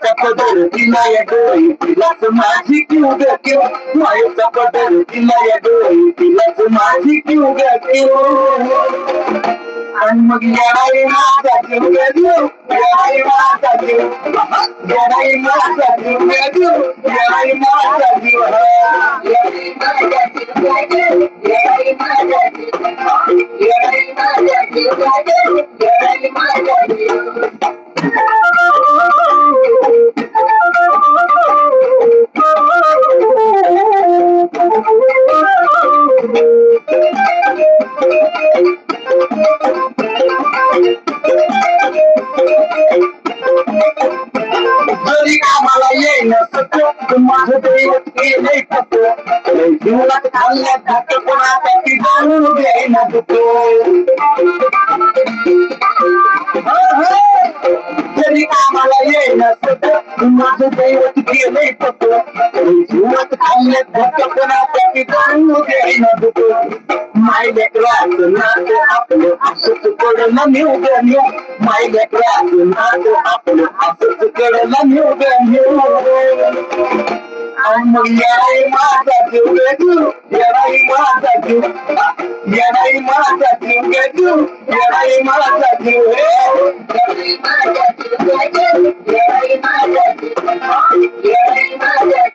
मायेचा पदर तिला या डोळी तिलाच माझी क्यू ग क्यू मायेचा पदर तिला या डोळी तिलाच माझी क्यू ग क्यू आणि मग येणारी माझा जीव ग देऊ येणारी माझा जीव येणारी माझा जीव ग देऊ येणारी माझा जीव येणारी माझा जीव ग देऊ येणारी माझा जीव येणारी माझा जीव ग देऊ येणारी माझा जीव जरी कामाला येईन सत्य माझं दैवत केलंय कसं जीवनात खाल्ल्या जात कोणाचा ती जाणून घ्यायला जरी कामाला येईन सत्य माझं दैवत केलंय कसं जीवनात खाल्ल्या जात कोणाचा ती जाणून घ्यायला माय लेकराचं नातं आपलं असंच कडलं नेऊ ग नेऊ माय लेकराचं नातं आपलं असंच कडलं नेऊ ग नेऊ आणि मग येणारी माझा जीव ग देऊ येणारी माझा जीव येणारी माझा जीव ग देऊ येणारी माझा जीव येणारी माझा जीव ग देऊ येणारी माझा जीव येणारी माझा